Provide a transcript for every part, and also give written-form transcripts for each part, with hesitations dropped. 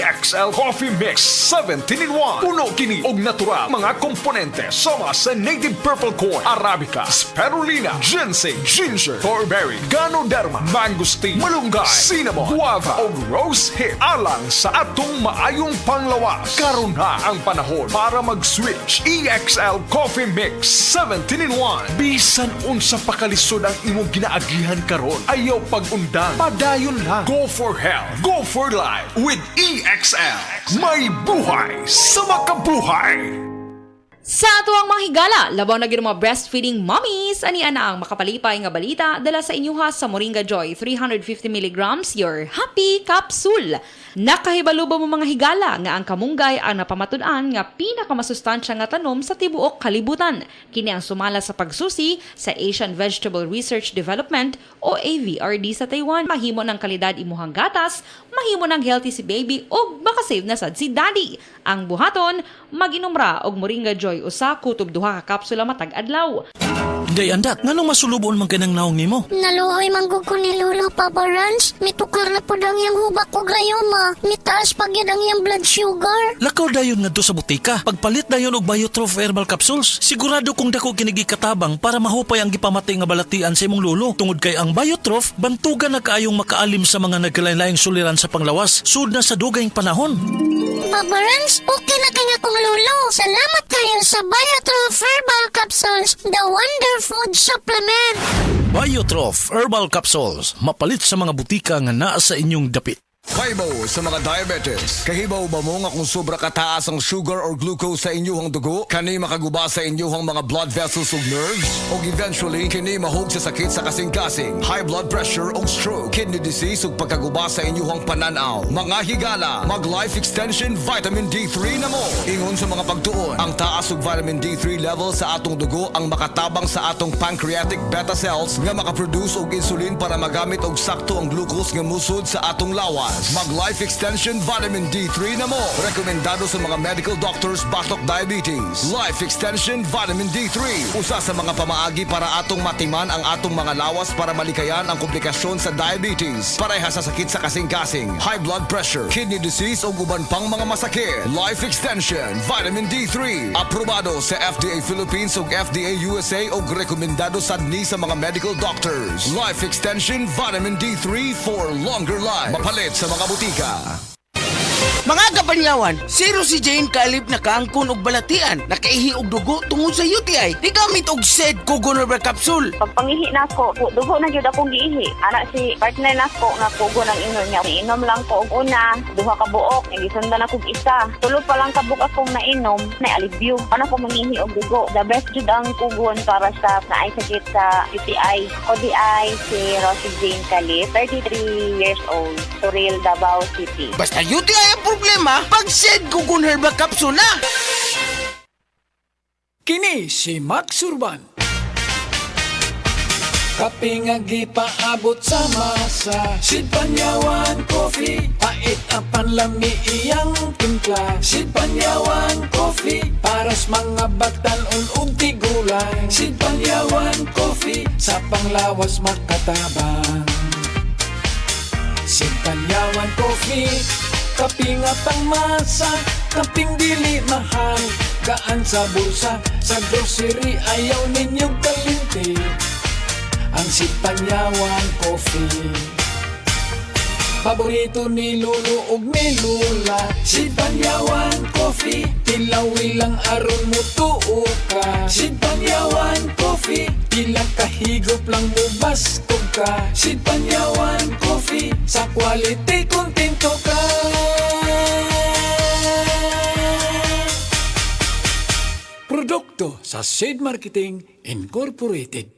EXL Coffee Mix 17-in-1. Puno kini og natural mga komponente sama sa native purple corn, arabica, spirulina, ginseng, ginger, thornberry, ganoderma, mangosteen, malunggay, cinnamon, guava o rose hip alang sa atong maayong panglawas. Karon na ang panahon para mag-switch. EXL Coffee Mix 17-in-1. Bisan unsa pa kalisod ang imong ginaagihan karon, ayaw pag-undang, padayon lang. Go for health, go for life with EXL. May buhay sa makabuhay. Sa tuwang mga higala, labaw na mga breastfeeding mommies, ani ana ang makapalipay nga balita dala sa inyuha sa Moringa Joy 350 mg your happy capsule. Nakahibalo ba mo mga higala nga ang kamunggay ang napamatud-an nga pinakamasustansya nga tanom sa tibuok kalibutan. Kini ang sumala sa pagsusi sa Asian Vegetable Research Development o AVRD sa Taiwan. Mahimo ng kalidad imuhang gatas, mahimo ng healthy si baby ug makasave na sad si daddy. Ang buhaton, mag-inom og Moringa Joy usa kutob duha ka kapsula matag adlaw. Day andak, nganong masulubon man kanang naong nimo? Naluoy manggug ko ni Lolo Papa Rans. Mitukar na po ang iyang hubak ko gayoma. Mitaas pag yan ang iyang blood sugar. Lakaw dayon ngadto sa butika. Pagpalit dayon og Biotrof herbal capsules. Sigurado kung dako kinigi katabang para mahupay ang gipamatay nga balatian sa imong lolo. Tungod kay ang Biotrof bantugan na kaayong makaalim sa mga nagkalain-laing suliran sa panglawas. Sud na sa dugayng panahon. Papa Rans, okay na kaya kong lolo. Salamat kayo sa Biotrof herbal capsules. The Wonder Food Supplement. Biotrof herbal capsules. Mapalit sa mga butika nga naa sa inyong dapit. Kaibaw sa mga diabetes. Kahibaw ba mo nga kung sobra kataas ang sugar or glucose sa inyong dugo, kani makaguba sa inyong mga blood vessels ug nerves, o eventually kini mahog sa sakit sa kasing-kasing, high blood pressure o stroke, kidney disease ug pagkaguba sa inyong pananaw. Mga higala, mag life extension vitamin D3 na mo. Ingon sa mga pagtuon, ang taas ug vitamin D3 level sa atong dugo ang makatabang sa atong pancreatic beta cells nga makaproduce og insulin para magamit og sakto ang glucose nga musod sa atong lawas. Mag life extension vitamin D3 na mo. Rekomendado sa mga medical doctors batok diabetes. Life extension vitamin D3. Usa sa mga pamaagi para atong matiman ang atong mga lawas para malikayan ang komplikasyon sa diabetes. Pareha sa sakit sa kasing-kasing, high blood pressure, kidney disease o uban pang mga masakit. Life extension vitamin D3. Aprobado sa FDA Philippines ug FDA USA ug rekomendado sad ni sa mga medical doctors. Life extension vitamin D3 for longer life. Mapalit sa mga butika. Mga kapanyawan, zero si Jane kalip na kaangkon og balatian, nakaihi og dugo tungod sa UTI. Di gamit og SED Kugon Herbal Capsule. Pagpangihi na ko, dugo na jud akong giihi. Ana si partner na ko nga kugo ng inom niya. Inom lang ko og una, duha ka buok, gisundan ako og isa. Tulo pa lang ka buok akong nainom, na alibyo. Ano ko mangihi og dugo. The best jud ang kugon para sa naay sakit sa UTI. ODI si Rosie Jane Calip, 33 years old, Suril, Davao City. Basta UTI ang problema, pag SED Kugon Herbal Capsule na! Kini si Max Urban. Kape nga gipaabot sa masa, Sid Panyawan Coffee, pait ang panlami iyang timpla. Sid Panyawan Coffee, paras mga batan-on ug tigulang. Sid Panyawan Coffee, sa panglawas makatabang. Sid Panyawan Coffee, kaping at ang masa, kaping dili mahal, gaan sa bulsa, sa grocery ayaw ninyong kalinti. Ang Sid Panyawan Coffee, paborito ni Lolo ug ni Lula. Sid Panyawan Coffee, tilawi lang aron mo tuo ka. Sid Panyawan Coffee, ilang kahigop lang mo bastog ka. Sid Panyawan Coffee, sa quality kontento ka. Produkto sa Sid Marketing Incorporated.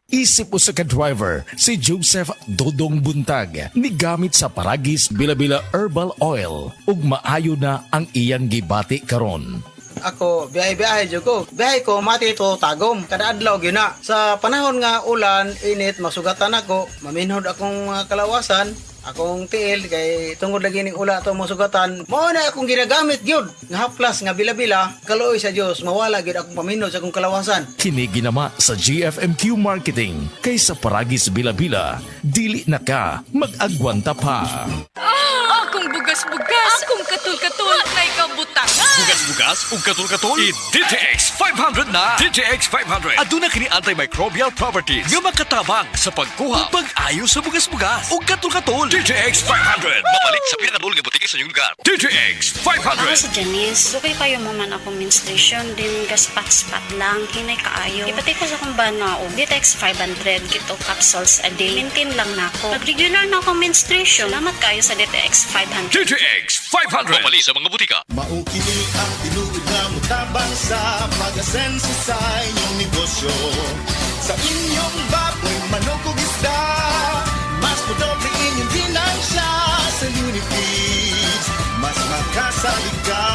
Isip mo sa ka-driver, si Joseph Dodong Buntag, nigamit sa Paragis Bila-Bila Herbal Oil, ug maayo na ang iyang gibati karon. Ako, biyahe-biyahe dyan ko. Biyahe ko, mati ito tagom. Kada adlaw gina. Sa panahon nga ulan, init, masugatan ako. Maminhod akong kalawasan. Akong tiil, kay tungod lagi ning ula ito masugatan. Mao na akong ginagamit gyud nga haplas nga bila-bila. Kaluoy sa Dios, mawala gyud akong paminhod sa akong kalawasan. Kini ginama sa GFMQ Marketing, kay sa Paragis Bila-Bila, dili na ka mag-agwanta pa. Akong bugas-bugas, ako katul-katul na ikaw butangan. Bugas-bugas ug katul-katul i-DTX 500 na. DTX 500 aduna kini antimicrobial properties nga makatabang sa pagkuha ug pag-ayo sa bugas-bugas ug katul-katul. DTX 500 mapalit sa pinakadul nga butiki sa inyong lugar. DTX Ako 500. si Janice, dugay kayo mo man ako menstruation, din gaspat-spat lang, hinay kaayo. Ipati ko sa kong bana o Ditex 500 kito capsules a day. Maintain lang na ako. Pag-regular na ako menstruation, salamat kayo sa Ditex 500. DTX 500 mapalit sa mga butika. Maukini ang tinuod na mutabang sa pag-asenso sa inyong negosyo. Sa inyong baboy, manok o isda, mas pudoble inyong dinansya sa Unifeeds. Mas makasalig ka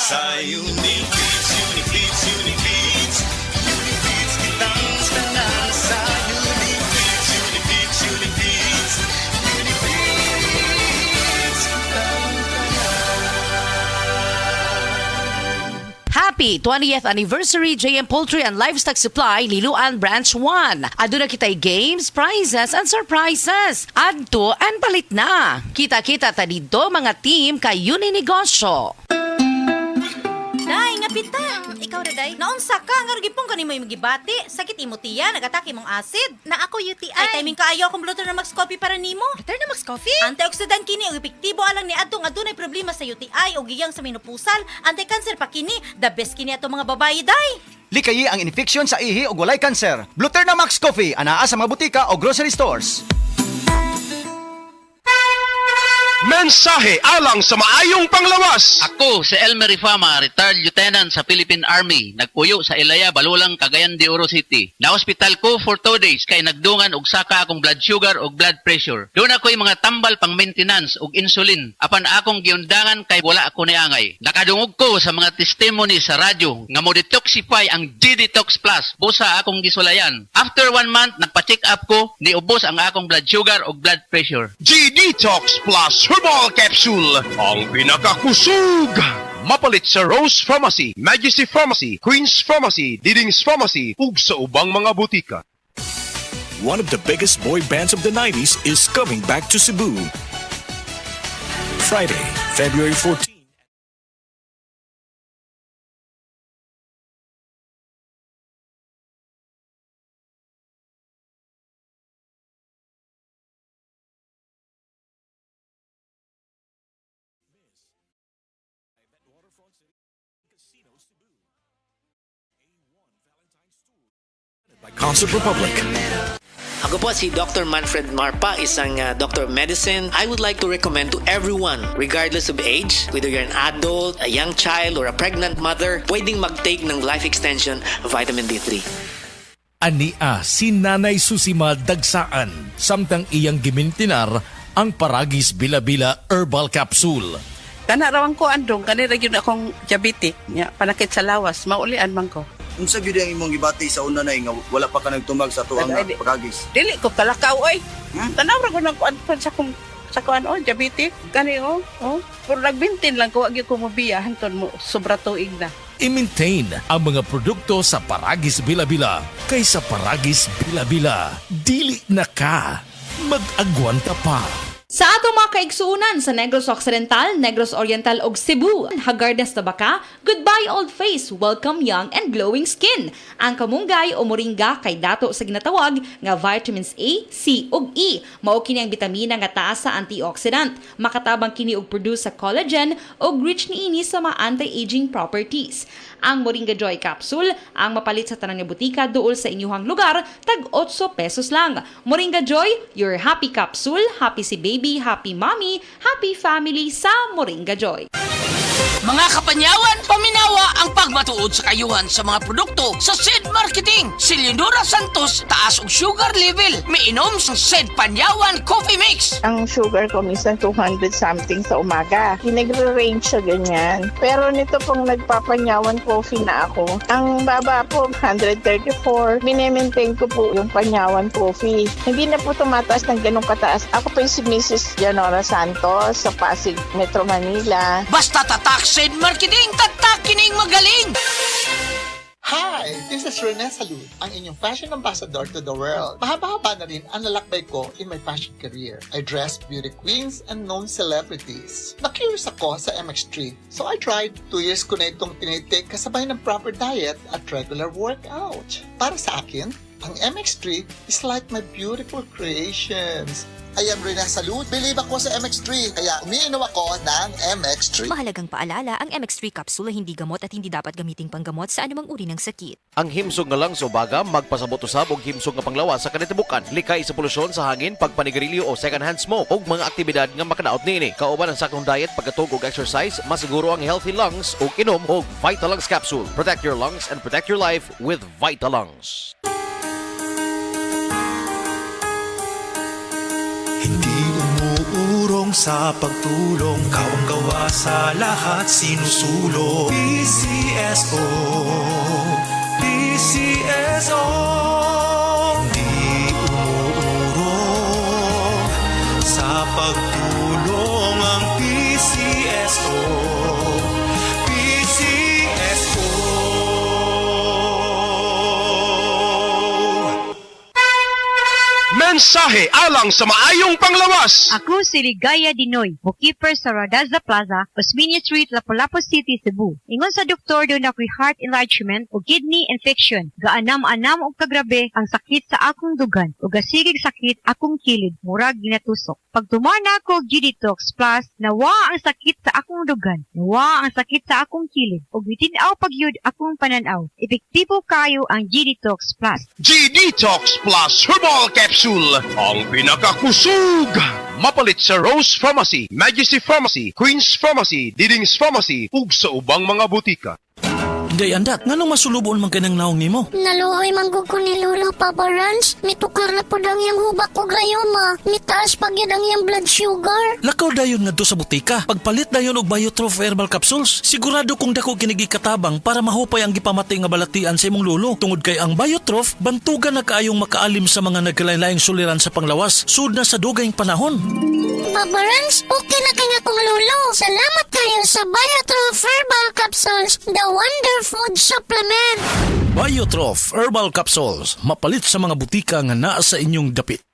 sa Unifeeds, Unifeeds, Unifeeds. Unifeeds kitang tanan sa Unifeeds, Unifeeds, Unifeeds. Unifeeds kitang Happy 20th Anniversary JM Poultry and Livestock Supply Liloan Branch 1. Aduna kitay games, prizes, and surprises. Adto and palit na. Kita-kita ta dito mga team kayo ni negosyo. Day, nga pitang. Ikaw na, Day. Naunsa ka, nga ragipong kanimo yung magibati. Sakit imo tiya, nagatake mong acid. Na ako UTI. Ay, timing kaayo akong Bluter na Max Coffee para nimo. Bluter na Max Coffee? Antioxidant kini, ug epektibo alang ni adtong adunay problema sa UTI o giyang sa menopusal. Anti-cancer pa kini. The best kini ato mga babayi, Day. Likayi ang infeksyon sa ihi o walay kanser. Bluterna Max Coffee, anaa sa mga butika o grocery stores. Mensahe alang sa maayong panglawas. Ako si Elmer Ifama, retired lieutenant sa Philippine Army. Nagpuyo sa Ilaya, Balulang, Cagayan de Oro City. Na-hospital ko for 2 days kay nagdungan og saka akong blood sugar og blood pressure. Doon ako'y mga tambal pang maintenance og insulin. Apan akong giundangan kay wala ako niangay. Nakadungog ko sa mga testimony sa radyo nga mo detoxify ang G-Detox Plus. Busa akong gisulayan. After 1 month, nagpa-check up ko, niubos ang akong blood sugar og blood pressure. G-Detox Plus Herbal Capsule, ang pinakakusog. Mapalit sa Rose Pharmacy, Majesty Pharmacy, Queen's Pharmacy, Diding's Pharmacy, ug sa ubang mga butika. One of the biggest boy bands of the 90s is coming back to Cebu. Friday, February 14. Concert Republic. Ako po si Dr. Manfred Marpa, isang Doctor of Medicine. I would like to recommend to everyone, regardless of age, whether you're an adult, a young child, or a pregnant mother, pwedeng mag-take ng Life Extension Vitamin D3. Ania si Nanay Susima Dagsaan, samtang iyang gimintinar ang Paragis Bila-Bila Herbal Capsule. Kanarawan ko andong, kanira yun akong diabetic, panakit sa lawas, maulian man ko. Unsa gyud ang imong gibati sa una na nga wala pa ka nagtumag sa tuang pagagis? Dili ko kalakaw oy. Tanaw ra ko nang kuan sa kuan diabetic gani pero nagbintin lang ko agi ko mobiya hanton mo sobra tuig na. I-maintain ang mga produkto sa Paragis Bila-Bila kaysa Paragis Bila-Bila. Dili na ka. Mag-agwanta pa. Sa ato mga kaigsuunan sa Negros Occidental, Negros Oriental ug Cebu, Hagardas na baka, goodbye old face, welcome young and glowing skin. Ang kamunggay o moringa kay dato sa ginatawag nga vitamins A, C ug E. Mao kini ang bitamina nga taas sa antioxidant, makatabang kini og produce sa collagen ug rich niini sa mga anti-aging properties. Ang Moringa Joy Capsule ang mapalit sa tanang nga butika duol sa inyuhang lugar, tag 8 pesos lang. Moringa Joy, your happy capsule, happy si baby, happy mommy, happy family sa Moringa Joy. Mga kapanyawan, paminawa ang pagmatuod sa kayuhan sa mga produkto sa SED Marketing. Si Leonora Santos, taas og sugar level. Miinom sa SED Panyawan Coffee Mix. Ang sugar ko minsan 200 something sa umaga. Nagre-range siya ganyan. Pero nito pong nagpapanyawan coffee na ako, ang baba po 134. Minemaintain ko po yung panyawan coffee. Hindi na po tumataas ng ganong kataas. Ako po yung si Mrs. Leonora Santos sa Pasig, Metro Manila. Basta tatak SED Marketing, tatak kining magaling! Hi! This is Rene Salud, ang inyong fashion ambassador to the world. Mahaba-haba na rin ang lalakbay ko in my fashion career. I dressed beauty queens and known celebrities. Na-curious ako sa MX3, so I tried. 2 years ko na itong tinitake kasabay ng proper diet at regular workout. Para sa akin, ang MX3 is like my beautiful creations. I am Rene Salud. Believe ako sa MX3, kaya umiinom ako ng MX3. Mahalagang paalala, ang MX3 capsule ay hindi gamot at hindi dapat gamiting panggamot sa anumang uri ng sakit. Ang himsog nga lang sa ubaga, magpasabot usab og himsog nga panglawas sa kanitibukan. Likay sa polusyon sa hangin, pagpanigarilyo o second-hand smoke og mga aktibidad nga makadaot niini. Kauban ang sakong diet, pagkatug og exercise, masiguro ang healthy lungs og inom og Vitalungs capsule. Protect your lungs and protect your life with Vitalungs. Hindi umuurong sa pagtulong, kawang gawa sa lahat sinusulong. PCSO, PCSO. Hindi umuurong sa pagtulong ang PCSO, PCSO. Mensahe alang sa maayong panglawas. Ako si Ligaya Dinoy, bookkeeper sa Radaza Plaza, Osmeña Street, Lapu-Lapu City, Cebu. Ingon sa doktor doon ako'y heart enlargement o kidney infection. Gaanam-anam og kagrabe ang sakit sa akong dugan o gasigig sakit akong kilid, murag ginatusok. Pag tumana ako og G-Detox Plus, nawa ang sakit sa akong dugan, nawa ang sakit sa akong kilid, o bitinaw pagyud akong pananaw. Epektibo kayo ang G-Detox Plus. G-Detox Plus Herbal Capsule, ang pinakakusog. Mapalit sa Rose Pharmacy, Majesty Pharmacy, Queen's Pharmacy, Diding's Pharmacy, ug sa ubang mga butika. Day andat, ngano masulubon man kanang naong nimo? Naluoy manggug ko ni Lolo Papa Rans. Mitukar na po ang iyang hubak ko grayoma. Mitaas pag yun ang iyang blood sugar. Lakaw dayon ngadto sa butika. Pagpalit dayon og Biotrof Herbal Capsules, sigurado kung dako kinigi katabang para mahupay ang gipamatay nga balatian sa imong lolo. Tungod kay ang Biotrof, bantugan na kaayong makaalim sa mga nagkalain-laing suliran sa panglawas, sud na sa dugayng panahon. Papa Rans, okay na kaya kong lolo. Salamat kayo sa Biotrof Herbal Capsules, the Wonder Food Supplement. Biotrof Herbal Capsules, mapalit sa mga butika nga naa sa inyong dapit.